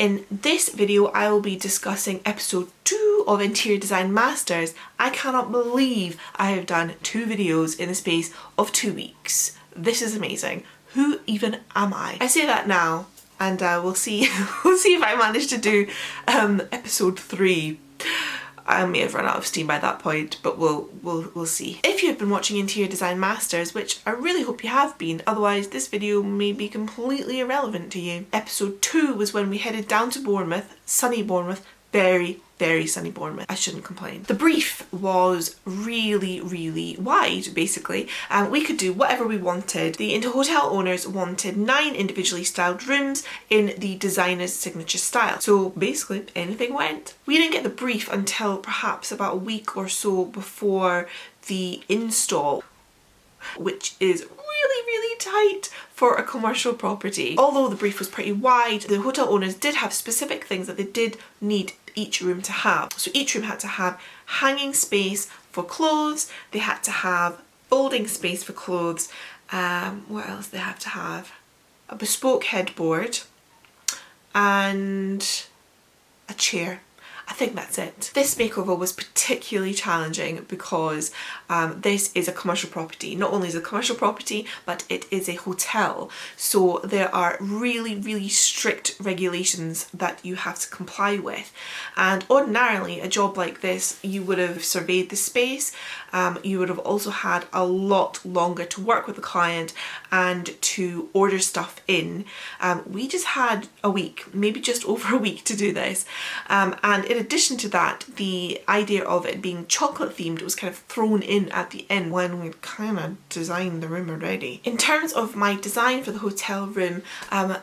In this video I will be discussing episode 2 of Interior Design Masters. I cannot believe I have done 2 videos in the space of 2 weeks. This is amazing. Who even am I? I say that now and we'll see we'll see if I manage to do episode 3. I may have run out of steam by that point, but we'll see. If you've been watching Interior Design Masters, which I really hope you have been, otherwise this video may be completely irrelevant to you. Episode 2 was when we headed down to Bournemouth, sunny Bournemouth, very sunny Bournemouth. I shouldn't complain. The brief was really wide, basically. We could do whatever we wanted. The hotel owners wanted 9 individually styled rooms in the designer's signature style. So basically anything went. We didn't get the brief until perhaps about a week or so before the install, which is really tight for a commercial property. Although the brief was pretty wide, the hotel owners did have specific things that they did need each room to have. So each room had to have hanging space for clothes, they had to have folding space for clothes, what else they have to have? A bespoke headboard and a chair. I think that's it. This makeover was particularly challenging because this is a commercial property. Not only is it a commercial property, but it is a hotel. So there are really strict regulations that you have to comply with. And ordinarily, a job like this, you would have surveyed the space, you would have also had a lot longer to work with the client and to order stuff in. We just had a week, maybe just over a week to do this. And in addition to that, the idea of it being chocolate themed was kind of thrown in at the end when we'd kind of designed the room already. In terms of my design for the hotel room,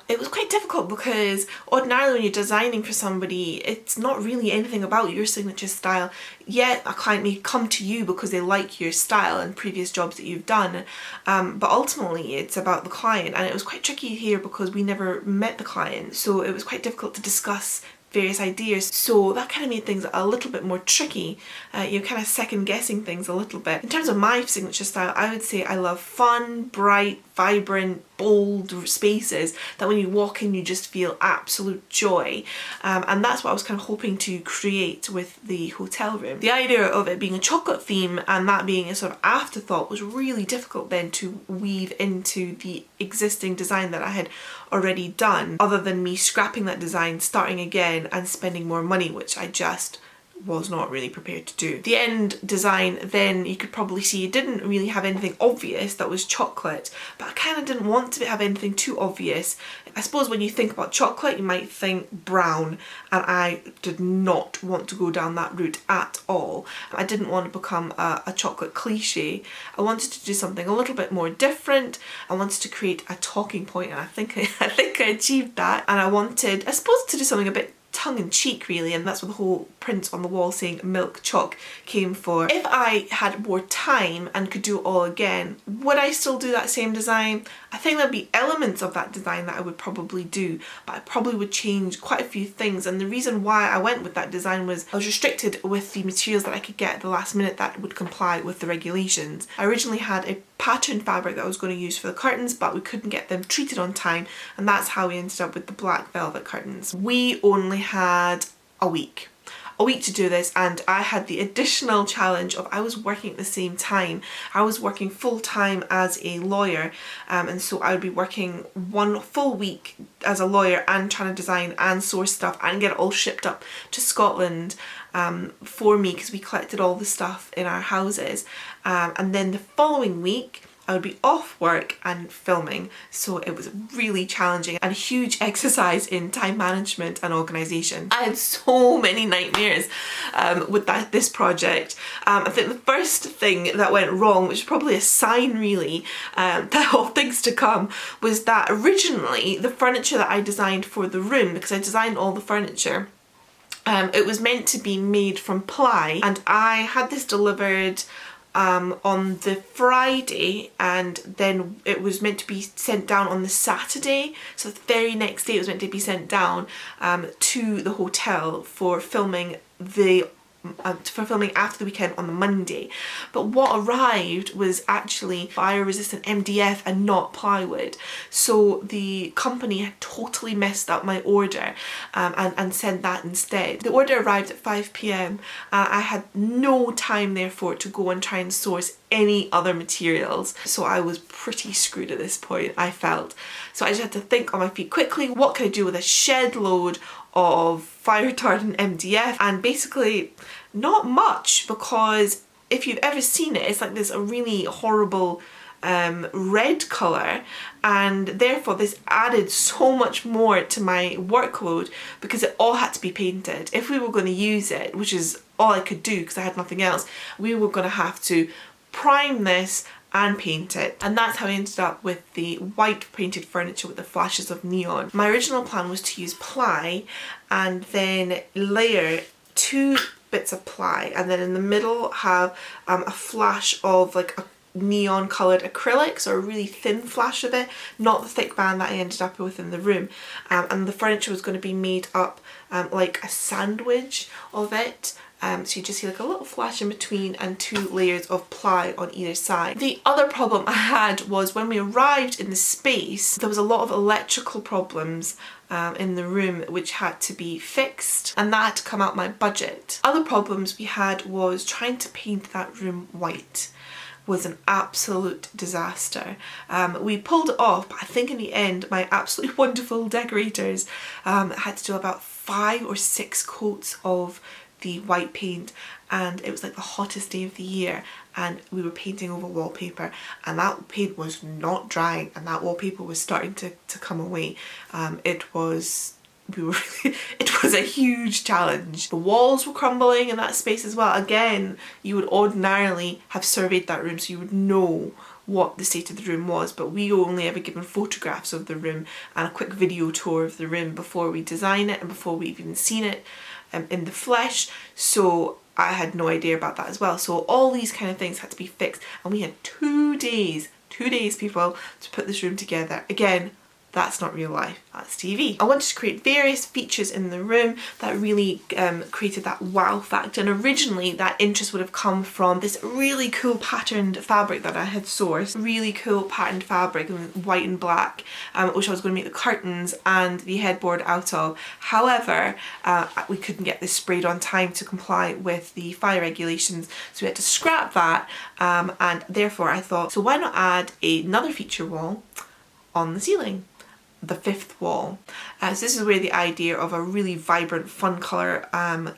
it was quite difficult because ordinarily when you're designing for somebody, it's not really anything about your signature style. Yet a client may come to you because they like your style and previous jobs that you've done, but ultimately it's about the client, and it was quite tricky here because we never met the client, so it was quite difficult to discuss various ideas. So that kind of made things a little bit more tricky. You're kind of second guessing things a little bit. In terms of my signature style, I would say I love fun, bright, vibrant, bold spaces that when you walk in you just feel absolute joy, and that's what I was kind of hoping to create with the hotel room. The idea of it being a chocolate theme and that being a sort of afterthought was really difficult then to weave into the existing design that I had already done, other than me scrapping that design, starting again and spending more money, which I just was not really prepared to do. The end design then, you could probably see, it didn't really have anything obvious that was chocolate, but I kind of didn't want to have anything too obvious. I suppose when you think about chocolate you might think brown, and I did not want to go down that route at all. I didn't want to become a chocolate cliche. I wanted to do something a little bit more different. I wanted to create a talking point, and I think I achieved that. And I wanted, I suppose, to do something a bit tongue-in-cheek really, and that's what the whole print on the wall saying milk choc came for. If I had more time and could do it all again, would I still do that same design? I think there'd be elements of that design that I would probably do, but I probably would change quite a few things. And the reason why I went with that design was I was restricted with the materials that I could get at the last minute that would comply with the regulations. I originally had a pattern fabric that I was going to use for the curtains, but we couldn't get them treated on time, and that's how we ended up with the black velvet curtains. We only had a week to do this, and I had the additional challenge of I was working at the same time. I was working full-time as a lawyer, and so I would be working 1 full week as a lawyer and trying to design and source stuff and get it all shipped up to Scotland for me, because we collected all the stuff in our houses, and then the following week I would be off work and filming. So it was really challenging and a huge exercise in time management and organisation. I had so many nightmares with this project. I think the first thing that went wrong, which is probably a sign really that of things to come, was that originally the furniture that I designed for the room, because I designed all the furniture, it was meant to be made from ply, and I had this delivered on the Friday, and then it was meant to be sent down on the Saturday. So the very next day it was meant to be sent down to the hotel for filming the for filming after the weekend on the Monday. But what arrived was actually fire resistant MDF and not plywood. So the company had totally messed up my order and sent that instead. The order arrived at 5 p.m. I had no time therefore to go and try and source any other materials. So I was pretty screwed at this point, I felt. So I just had to think on my feet quickly, what can I do with a shed load of fire retardant MDF? And basically not much, because if you've ever seen it, it's like this a really horrible red colour, and therefore this added so much more to my workload because it all had to be painted. If we were going to use it, which is all I could do because I had nothing else, we were going to have to prime this and paint it. And that's how I ended up with the white painted furniture with the flashes of neon. My original plan was to use ply and then layer 2 bits of ply, and then in the middle have a flash of like a neon coloured acrylic, so a really thin flash of it, not the thick band that I ended up with in the room. And the furniture was going to be made up like a sandwich of it. So you just see like a little flash in between and 2 layers of ply on either side. The other problem I had was when we arrived in the space, there was a lot of electrical problems in the room which had to be fixed, and that had to come out my budget. Other problems we had was trying to paint that room white. Was an absolute disaster. We pulled it off, but I think in the end my absolutely wonderful decorators had to do about 5 or 6 coats of the white paint, and it was like the hottest day of the year, and we were painting over wallpaper, and that paint was not drying, and that wallpaper was starting to come away. It was a huge challenge. The walls were crumbling in that space as well. Again, you would ordinarily have surveyed that room so you would know what the state of the room was, but we were only ever given photographs of the room and a quick video tour of the room before we design it and before we've even seen it in the flesh, so I had no idea about that as well. So all these kind of things had to be fixed, and we had 2 days people, to put this room together. Again, that's not real life, that's TV. I wanted to create various features in the room that really created that wow factor, and originally that interest would have come from this really cool patterned fabric that I had sourced. Really cool patterned fabric in white and black, which I was going to make the curtains and the headboard out of. However, we couldn't get this sprayed on time to comply with the fire regulations, so we had to scrap that, and therefore I thought, so why not add another feature wall on the ceiling? The 5th wall. So this is where the idea of a really vibrant fun colour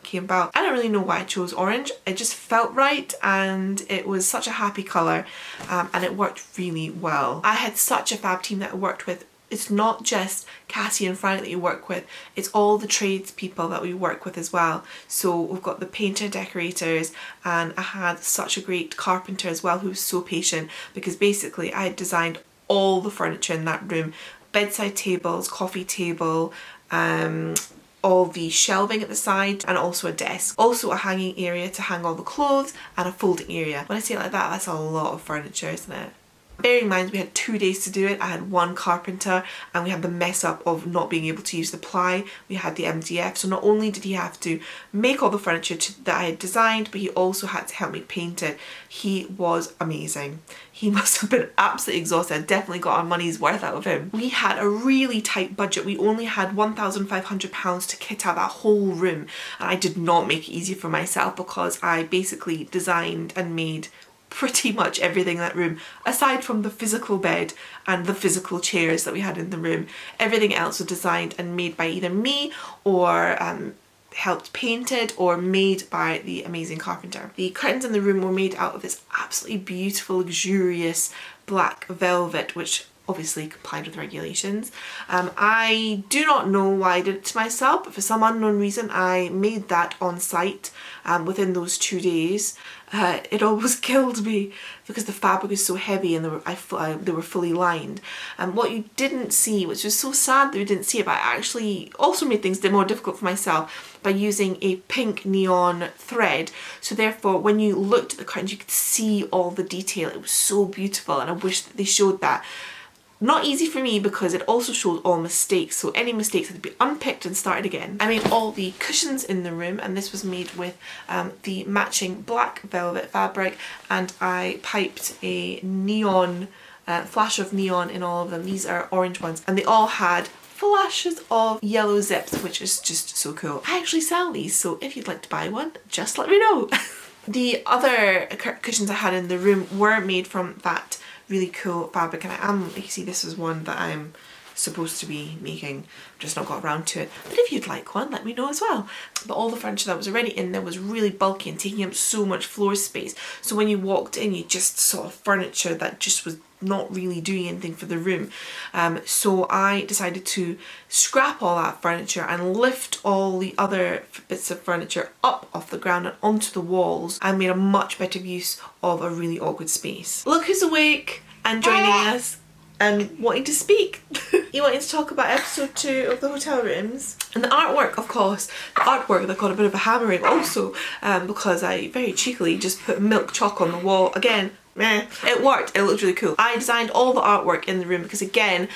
came about. I don't really know why I chose orange, it just felt right, and it was such a happy colour, and it worked really well. I had such a fab team that I worked with. It's not just Cassie and Frank that you work with, it's all the tradespeople that we work with as well. So we've got the painter, decorators, and I had such a great carpenter as well who was so patient, because basically I had designed all the furniture in that room. Bedside tables, coffee table, all the shelving at the side, and also a desk. Also a hanging area to hang all the clothes, and a folding area. When I say it like that, that's a lot of furniture, isn't it? Bearing in mind we had 2 days to do it, I had 1 carpenter, and we had the mess up of not being able to use the ply. We had the MDF, so not only did he have to make all the furniture that I had designed, but he also had to help me paint it. He was amazing. He must have been absolutely exhausted. I definitely got our money's worth out of him. We had a really tight budget. We only had £1,500 to kit out that whole room, and I did not make it easy for myself because I basically designed and made pretty much everything in that room, aside from the physical bed and the physical chairs that we had in the room. Everything else was designed and made by either me or helped painted or made by the amazing carpenter. The curtains in the room were made out of this absolutely beautiful, luxurious black velvet, which obviously complied with regulations. I do not know why I did it to myself, but for some unknown reason I made that on site within those 2 days. It almost killed me because the fabric is so heavy and they were fully lined. What you didn't see, which was so sad that we didn't see it, but I actually also made things more difficult for myself by using a pink neon thread. So therefore when you looked at the curtains you could see all the detail. It was so beautiful, and I wish that they showed that. Not easy for me because it also showed all mistakes, so any mistakes had to be unpicked and started again. I made all the cushions in the room, and this was made with the matching black velvet fabric, and I piped a neon, flash of neon in all of them. These are orange ones, and they all had flashes of yellow zips, which is just so cool. I actually sell these, so if you'd like to buy one, just let me know. The other cushions I had in the room were made from that really cool fabric, and you see this is one that I'm supposed to be making, just not got around to it. But if you'd like one, let me know as well. But all the furniture that was already in there was really bulky and taking up so much floor space. So when you walked in, you just saw furniture that just was not really doing anything for the room. So I decided to scrap all that furniture and lift all the other bits of furniture up off the ground and onto the walls, and made a much better use of a really awkward space. Look who's awake and joining us and wanting to speak. You wanted to talk about episode 2 of the hotel rooms. And the artwork, of course, the artwork that got a bit of a hammering also, because I very cheekily just put milk chalk on the wall. Again, meh, it worked, it looked really cool. I designed all the artwork in the room because, again,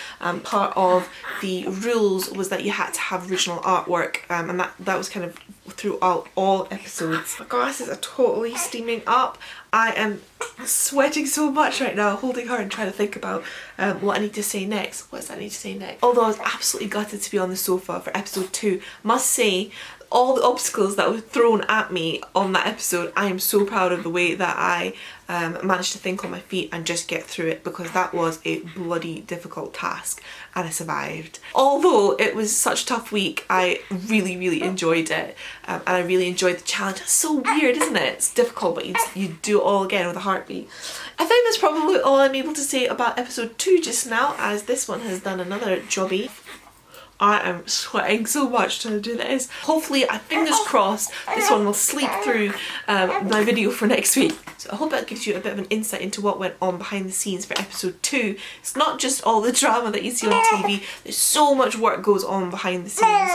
part of the rules was that you had to have original artwork, and that was kind of throughout all episodes. My glasses are totally steaming up. I am sweating so much right now, holding her and trying to think about what I need to say next. What does I need to say next? Although I was absolutely gutted to be on the sofa for episode 2, must say, all the obstacles that were thrown at me on that episode, I am so proud of the way that I managed to think on my feet and just get through it, because that was a bloody difficult task and I survived. Although it was such a tough week, I really enjoyed it, and I really enjoyed the challenge. It's so weird, isn't it? It's difficult, but you do it all again with a heartbeat. I think that's probably all I'm able to say about episode 2 just now, as this one has done another jobby. I am sweating so much to do this. Hopefully, fingers crossed, this one will sleep through my video for next week. So I hope that gives you a bit of an insight into what went on behind the scenes for episode 2. It's not just all the drama that you see on TV. There's so much work goes on behind the scenes.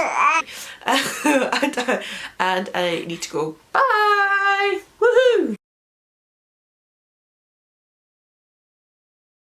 And I need to go. Bye!